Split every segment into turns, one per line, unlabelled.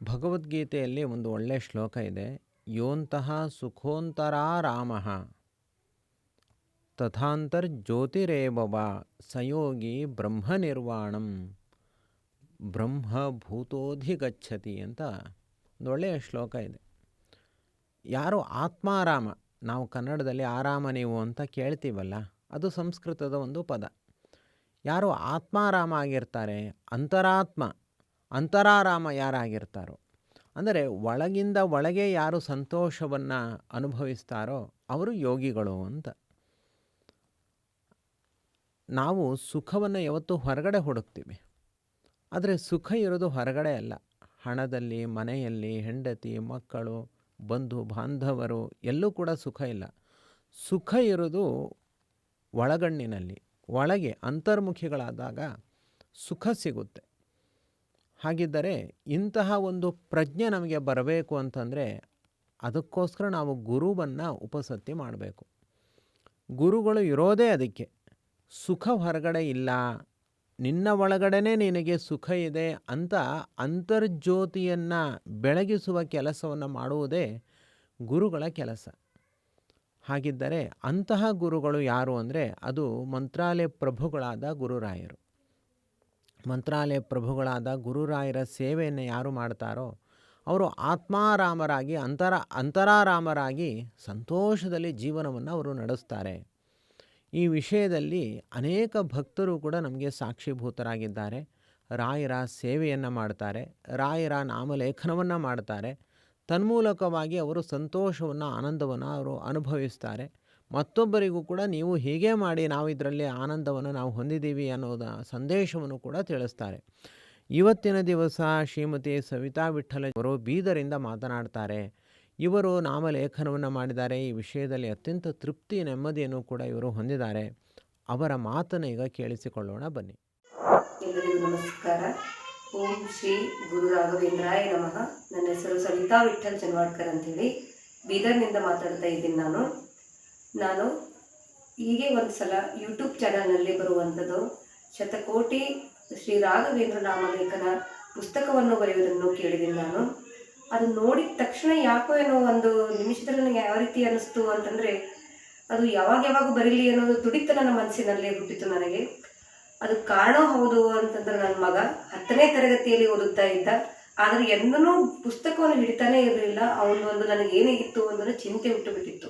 ಭಗವದ್ಗೀತೆಯಲ್ಲಿ ಒಂದು ಒಳ್ಳೆಯ ಶ್ಲೋಕ ಇದೆ. ಯೋಂತಹ ಸುಖೋಂತರಾ ರಾಮಃ ತಥಾಂತರ್ಜ್ಯೋತಿರೇವವ ಸಯೋಗಿ ಬ್ರಹ್ಮನಿರ್ವಾಣಂ ಬ್ರಹ್ಮಭೂತೋಧಿಗಚ್ಚತಿ ಅಂತ ಒಂದು ಒಳ್ಳೆಯ ಶ್ಲೋಕ ಇದೆ. ಯಾರು ಆತ್ಮಾರಾಮ, ನಾವು ಕನ್ನಡದಲ್ಲಿ ಆರಾಮ ನೀವು ಅಂತ ಕೇಳ್ತೀವಲ್ಲ, ಅದು ಸಂಸ್ಕೃತದ ಒಂದು ಪದ. ಯಾರು ಆತ್ಮಾರಾಮ ಆಗಿರ್ತಾರೆ, ಅಂತರಾರಾಮ ಯಾರಾಗಿರ್ತಾರೋ, ಅಂದರೆ ಒಳಗಿಂದ ಒಳಗೆ ಯಾರು ಸಂತೋಷವನ್ನು ಅನುಭವಿಸ್ತಾರೋ ಅವರು ಯೋಗಿಗಳು ಅಂತ. ನಾವು ಸುಖವನ್ನು ಯಾವತ್ತೂ ಹೊರಗಡೆ ಹುಡುಕ್ತೀವಿ, ಆದರೆ ಸುಖ ಇರೋದು ಹೊರಗಡೆ ಅಲ್ಲ. ಹಣದಲ್ಲಿ, ಮನೆಯಲ್ಲಿ, ಹೆಂಡತಿ ಮಕ್ಕಳು, ಬಂಧು ಬಾಂಧವರು ಎಲ್ಲೂ ಕೂಡ ಸುಖ ಇಲ್ಲ. ಸುಖ ಇರೋದು ಒಳಗಣ್ಣಿನಲ್ಲಿ, ಒಳಗೆ ಅಂತರ್ಮುಖಿಗಳಾದಾಗ ಸುಖ ಸಿಗುತ್ತೆ. ಹಾಗಿದ್ದರೆ ಇಂತಹ ಒಂದು ಪ್ರಜ್ಞೆ ನಮಗೆ ಬರಬೇಕು ಅಂತಂದರೆ ಅದಕ್ಕೋಸ್ಕರ ನಾವು ಗುರುವನ್ನು ಉಪಸತಿ ಮಾಡಬೇಕು. ಗುರುಗಳು ಇರೋದೇ ಅದಕ್ಕೆ. ಸುಖ ಹೊರಗಡೆ ಇಲ್ಲ, ನಿನ್ನ ಒಳಗಡೆನೇ ನಿನಗೆ ಸುಖ ಇದೆ ಅಂತ ಅಂತರ್ಜ್ಯೋತಿಯನ್ನು ಬೆಳಗಿಸುವ ಕೆಲಸವನ್ನು ಮಾಡುವುದೇ ಗುರುಗಳ ಕೆಲಸ. ಹಾಗಿದ್ದರೆ ಅಂತಹ ಗುರುಗಳು ಯಾರು ಅಂದರೆ ಅದು ಮಂತ್ರಾಲಯ ಪ್ರಭುಗಳಾದ ಗುರುರಾಯರು. ಮಂತ್ರಾಲಯ ಪ್ರಭುಗಳಾದ ಗುರುರಾಯರ ಸೇವೆಯನ್ನು ಯಾರು ಮಾಡ್ತಾರೋ ಅವರು ಆತ್ಮಾರಾಮರಾಗಿ ಅಂತರಾರಾಮರಾಗಿ ಸಂತೋಷದಲ್ಲಿ ಜೀವನವನ್ನು ಅವರು ನಡೆಸ್ತಾರೆ. ಈ ವಿಷಯದಲ್ಲಿ ಅನೇಕ ಭಕ್ತರು ಕೂಡ ನಮಗೆ ಸಾಕ್ಷೀಭೂತರಾಗಿದ್ದಾರೆ. ರಾಯರ ಸೇವೆಯನ್ನು ಮಾಡ್ತಾರೆ, ರಾಯರ ನಾಮಲೇಖನವನ್ನು ಮಾಡ್ತಾರೆ. ತನ್ಮೂಲಕವಾಗಿ ಅವರು ಸಂತೋಷವನ್ನು, ಆನಂದವನ್ನು ಅವರು ಅನುಭವಿಸ್ತಾರೆ. ಮತ್ತೊಬ್ಬರಿಗೂ ಕೂಡ ನೀವು ಹೀಗೆ ಮಾಡಿ, ನಾವು ಇದರಲ್ಲಿ ಆನಂದವನ್ನು ನಾವು ಹೊಂದಿದ್ದೀವಿ ಅನ್ನೋದ ಸಂದೇಶವನ್ನು ಕೂಡ ತಿಳಿಸ್ತಾರೆ. ಇವತ್ತಿನ ದಿವಸ ಶ್ರೀಮತಿ ಸವಿತಾ ವಿಠಲ ಅವರು ಬೀದರಿಂದ ಮಾತನಾಡ್ತಾರೆ. ಇವರು ನಾಮಲೇಖನವನ್ನು ಮಾಡಿದ್ದಾರೆ. ಈ ವಿಷಯದಲ್ಲಿ ಅತ್ಯಂತ ತೃಪ್ತಿ, ನೆಮ್ಮದಿಯನ್ನು ಕೂಡ ಇವರು ಹೊಂದಿದ್ದಾರೆ. ಅವರ ಮಾತನ್ನು ಈಗ ಕೇಳಿಸಿಕೊಳ್ಳೋಣ, ಬನ್ನಿ.
ಎಲ್ಲರಿಗೂ ನಮಸ್ಕಾರ. ಓಂ ಶ್ರೀ ಗುರು ರಾಘವೇಂದ್ರಾಯ ನಮಃ. ನನ್ನ ಹೆಸರು ಸವಿತಾ ವಿಠಲ್ ಚನ್ವಾಡ್ಕರ್ ಅಂತೇಳಿ ಬೀದರ್ನಿಂದ ಮಾತಾಡ್ತಾ ಇದ್ದೀನಿ. ನಾನು ಹೀಗೆ ಒಂದು ಸಲ ಯೂಟ್ಯೂಬ್ ಚಾನಲ್ನಲ್ಲಿ ಬರುವಂಥದ್ದು ಶತಕೋಟಿ ಶ್ರೀ ರಾಘವೇಂದ್ರ ನಾಮಲೇಖನ ಪುಸ್ತಕವನ್ನು ಬರೆಯುವುದನ್ನು ಕೇಳಿದ್ದೀನಿ. ಅದು ನೋಡಿದ ತಕ್ಷಣ ಯಾಕೋ ಏನೋ ಒಂದು ನಿಮಿಷದಲ್ಲಿ ನನಗೆ ಯಾವ ರೀತಿ ಅನ್ನಿಸ್ತು ಅಂತಂದರೆ, ಅದು ಯಾವಾಗ ಬರೀಲಿ ಅನ್ನೋದು ತುಡಿತ ನನ್ನ ಮನಸ್ಸಿನಲ್ಲೇ ಹುಟ್ಟಿತು ನನಗೆ. ಅದು ಕಾರಣ ಹೌದು ಅಂತಂದ್ರೆ, ನನ್ನ ಮಗ 10ನೇ ತರಗತಿಯಲ್ಲಿ ಓದುತ್ತಾ ಇದ್ದ, ಆದರೆ ಎಂದೂ ಪುಸ್ತಕವನ್ನು ಹಿಡಿತಾನೇ ಇರಲಿಲ್ಲ. ಅವನೊಂದು ನನಗೆ ಏನಾಗಿತ್ತು ಅಂದರೆ ಚಿಂತೆ ಹುಟ್ಟುಬಿಟ್ಟಿತ್ತು.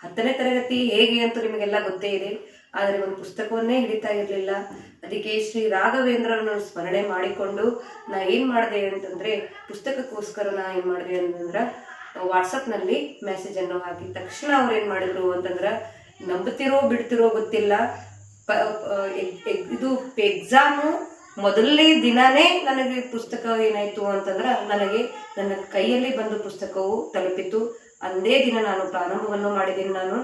10ನೇ ತರಗತಿ ಹೇಗೆ ಅಂತ ನಿಮಗೆಲ್ಲ ಗೊತ್ತೇ ಇದೆ, ಆದರೆ ಒಂದು ಪುಸ್ತಕವನ್ನೇ ಹಿಡಿತಾ ಇರಲಿಲ್ಲ. ಅದಕ್ಕೆ ಶ್ರೀ ರಾಘವೇಂದ್ರರನ್ನು ಸ್ಮರಣೆ ಮಾಡಿಕೊಂಡು ನಾ ಏನು ಮಾಡಿದೆ ಅಂತಂದರೆ, ಪುಸ್ತಕಕ್ಕೋಸ್ಕರ ನಾ ಏನು ಮಾಡಿದೆ ಅಂತಂದ್ರೆ ವಾಟ್ಸಪ್ನಲ್ಲಿ ಮೆಸೇಜನ್ನು ಹಾಕಿದ ತಕ್ಷಣ ಅವ್ರು ಏನು ಮಾಡಿದ್ರು ಅಂತಂದ್ರೆ, ನಂಬುತ್ತಿರೋ ಬಿಡ್ತಿರೋ ಗೊತ್ತಿಲ್ಲ, ಇದು ಎಕ್ಸಾಮು ಮೊದಲನೇ ದಿನವೇ ನನಗೆ ಪುಸ್ತಕ ಏನಾಯಿತು ಅಂತಂದ್ರೆ, ನನಗೆ ನನ್ನ ಕೈಯಲ್ಲಿ ಬಂದು ಪುಸ್ತಕವು ತಲುಪಿತು. ಅಂದೇ ದಿನ ನಾನು ಪ್ರಾರಂಭವನ್ನು ಮಾಡಿದ್ದೀನಿ.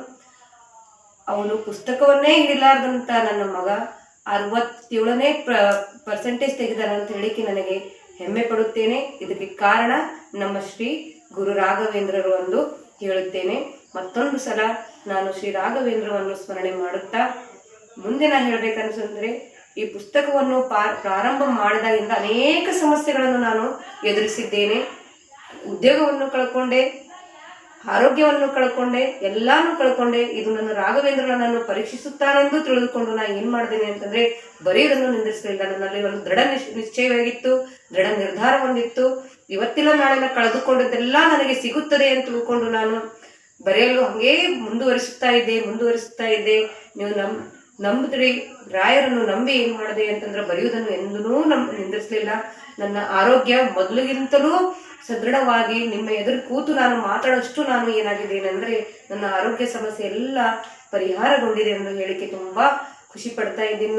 ಅವನು ಪುಸ್ತಕವನ್ನೇ ಹಿಡಿಲಾರ್ದಂಥ ನನ್ನ ಮಗ 67ನೇ ಪರ್ಸೆಂಟೇಜ್ ತೆಗೆದಾನ ಅಂತ ಹೇಳಿಕೆ ನನಗೆ ಹೆಮ್ಮೆ ಪಡುತ್ತೇನೆ. ಇದಕ್ಕೆ ಕಾರಣ ನಮ್ಮ ಶ್ರೀ ಗುರು ರಾಘವೇಂದ್ರರು ಎಂದು ಹೇಳುತ್ತೇನೆ. ಮತ್ತೊಂದು ಸಲ ನಾನು ಶ್ರೀ ರಾಘವೇಂದ್ರವನ್ನು ಸ್ಮರಣೆ ಮಾಡುತ್ತಾ ಮುಂದೆ ನಾನು ಹೇಳಬೇಕನ್ನಿಸಿದ್ರೆ, ಈ ಪುಸ್ತಕವನ್ನು ಪ್ರಾರಂಭ ಮಾಡಿದಾಗಿಂದ ಅನೇಕ ಸಮಸ್ಯೆಗಳನ್ನು ನಾನು ಎದುರಿಸಿದ್ದೇನೆ. ಉದ್ಯೋಗವನ್ನು ಕಳ್ಕೊಂಡೆ, ಆರೋಗ್ಯವನ್ನು ಕಳ್ಕೊಂಡೆ, ಎಲ್ಲಾನು ಕಳ್ಕೊಂಡೆ. ಇದು ನನ್ನ ರಾಘವೇಂದ್ರ ನನ್ನನ್ನು ಪರೀಕ್ಷಿಸುತ್ತಾನೆಂದು ತಿಳಿದುಕೊಂಡು ನಾನು ಏನು ಮಾಡಿದ್ದೇನೆ ಅಂತಂದರೆ, ಬರೆಯುವುದನ್ನು ನಿಂದಿಸಲಿಲ್ಲ. ನನ್ನಲ್ಲಿ ಒಂದು ದೃಢ ನಿಶ್ಚಯವಾಗಿತ್ತು, ದೃಢ ನಿರ್ಧಾರ ಹೊಂದಿತ್ತು. ಇವತ್ತಿನ ನಾಳೆನ ಕಳೆದುಕೊಂಡದ್ದೆಲ್ಲ ನನಗೆ ಸಿಗುತ್ತದೆ ಅಂತ ತಿಳ್ಕೊಂಡು ನಾನು ಬರೆಯಲು ಹಾಗೇ ಮುಂದುವರಿಸುತ್ತಾ ಇದ್ದೆ. ನೀವು ನಂಬಿದ್ರಿ, ರಾಯರನ್ನು ನಂಬಿ ಏನು ಮಾಡಿದೆ ಅಂತಂದ್ರೆ ಬರೆಯುವುದನ್ನು ಎಂದೂ ನಿಂದಿಸಲಿಲ್ಲ. ನನ್ನ ಆರೋಗ್ಯ ಮೊದಲಿಗಿಂತಲೂ ಸದೃಢವಾಗಿ ನಿಮ್ಮ ಎದುರು ಕೂತು ನಾನು ಮಾತಾಡೋಷ್ಟು ನಾನು ಏನಾಗಿದ್ದೇನೆ ಅಂದರೆ, ನನ್ನ ಆರೋಗ್ಯ ಸಮಸ್ಯೆ ಎಲ್ಲ ಪರಿಹಾರಗೊಂಡಿದೆ ಎಂದು ಹೇಳಿಕೆ ತುಂಬ ಖುಷಿ ಪಡ್ತಾ ಇದ್ದೀನಿ.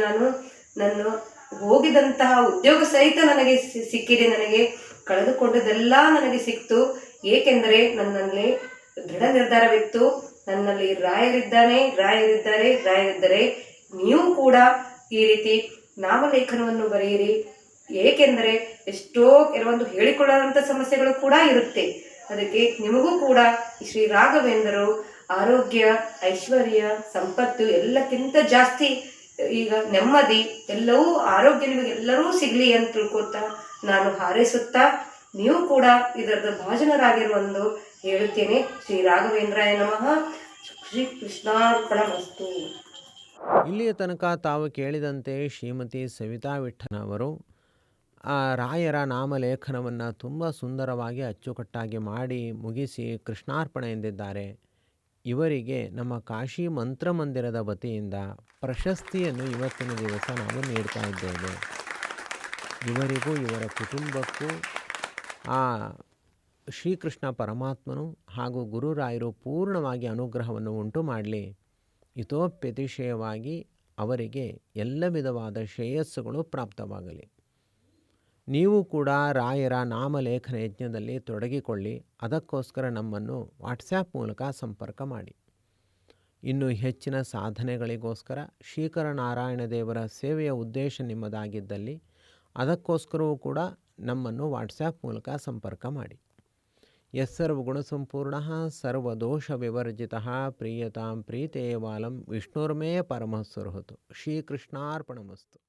ನನ್ನ ಹೋಗಿದಂತಹ ಉದ್ಯೋಗ ಸಹಿತ ನನಗೆ ಸಿಕ್ಕಿದೆ. ನನಗೆ ಕಳೆದುಕೊಂಡದೆಲ್ಲ ನನಗೆ ಸಿಕ್ತು. ಏಕೆಂದರೆ ನನ್ನಲ್ಲಿ ದೃಢ ನಿರ್ಧಾರವಿತ್ತು. ನನ್ನಲ್ಲಿ ರಾಯರಿದ್ದರೆ ನೀವು ಕೂಡ ಈ ರೀತಿ ನಾಮಲೇಖನವನ್ನು ಬರೆಯಿರಿ. ಏಕೆಂದರೆ ಎಷ್ಟೋ ಕೆಲವೊಂದು ಹೇಳಿಕೊಳ್ಳುವಂಥ ಸಮಸ್ಯೆಗಳು ಕೂಡ ಇರುತ್ತೆ. ಅದಕ್ಕೆ ನಿಮಗೂ ಕೂಡ ಶ್ರೀ ರಾಘವೇಂದ್ರರು ಆರೋಗ್ಯ, ಐಶ್ವರ್ಯ, ಸಂಪತ್ತು ಎಲ್ಲಕ್ಕಿಂತ ಜಾಸ್ತಿ ಈಗ ನೆಮ್ಮದಿ, ಎಲ್ಲವೂ ಆರೋಗ್ಯ ನಿಮಗೆಲ್ಲರೂ ಸಿಗಲಿ ಅಂತ ತಿಳ್ಕೊತಾ ನಾನು ಹಾರೈಸುತ್ತಾ ನೀವು ಕೂಡ ಇದರದ್ದು ಭಾಜನರಾಗಿರುವಂದು ಹೇಳುತ್ತೇನೆ. ಶ್ರೀ ರಾಘವೇಂದ್ರಾಯ ನಮಃ. ಶ್ರೀ ಕೃಷ್ಣಾರ್ಪಣಮಸ್ತು.
ಇಲ್ಲಿಯ ತನಕ ತಾವು ಕೇಳಿದಂತೆ ಶ್ರೀಮತಿ ಸವಿತಾ ವಿಠ್ಠಲ್ ಅವರು ಆ ರಾಯರ ನಾಮಲೇಖನವನ್ನು ತುಂಬ ಸುಂದರವಾಗಿ ಅಚ್ಚುಕಟ್ಟಾಗಿ ಮಾಡಿ ಮುಗಿಸಿ ಕೃಷ್ಣಾರ್ಪಣೆ ಎಂದಿದ್ದಾರೆ. ಇವರಿಗೆ ನಮ್ಮ ಕಾಶಿ ಮಂತ್ರಮಂದಿರದ ವತಿಯಿಂದ ಪ್ರಶಸ್ತಿಯನ್ನು ಇವತ್ತಿನ ದಿವಸ ನಾವು ನೀಡ್ತಾ ಇದ್ದೇವೆ. ಇವರಿಗೂ ಇವರ ಕುಟುಂಬಕ್ಕೂ ಆ ಶ್ರೀಕೃಷ್ಣ ಪರಮಾತ್ಮನು ಹಾಗೂ ಗುರುರಾಯರು ಪೂರ್ಣವಾಗಿ ಅನುಗ್ರಹವನ್ನು ಉಂಟು ಮಾಡಲಿ. ಇತೋಪ್ಯತಿಶಯವಾಗಿ ಅವರಿಗೆ ಎಲ್ಲ ವಿಧವಾದ ಶ್ರೇಯಸ್ಸುಗಳು ಪ್ರಾಪ್ತವಾಗಲಿ. ನೀವು ಕೂಡ ರಾಯರ ನಾಮಲೇಖನ ಯಜ್ಞದಲ್ಲಿ ತೊಡಗಿಕೊಳ್ಳಿ. ಅದಕ್ಕೋಸ್ಕರ ನಮ್ಮನ್ನು ವಾಟ್ಸ್ಯಾಪ್ ಮೂಲಕ ಸಂಪರ್ಕ ಮಾಡಿ. ಇನ್ನು ಹೆಚ್ಚಿನ ಸಾಧನೆಗಳಿಗೋಸ್ಕರ ಶ್ರೀಕರ ನಾರಾಯಣ ದೇವರ ಸೇವೆಯ ಉದ್ದೇಶ ನಿಮ್ಮದಾಗಿದ್ದಲ್ಲಿ ಅದಕ್ಕೋಸ್ಕರವೂ ಕೂಡ ನಮ್ಮನ್ನು ವಾಟ್ಸ್ಯಾಪ್ ಮೂಲಕ ಸಂಪರ್ಕ ಮಾಡಿ. ಯಸ್ಸರ್ವಗುಣಸಂಪೂರ್ಣಃ ಸರ್ವದೋಷವಿವರ್ಜಿತಃ ಪ್ರೀಯತಾಂ ಪ್ರೀತೇವಾಲಂ ವಿಷ್ಣುರ್ಮೇ ಪರಮಃ ಸುಹೃತು. ಶ್ರೀಕೃಷ್ಣಾರ್ಪಣಮಸ್ತು.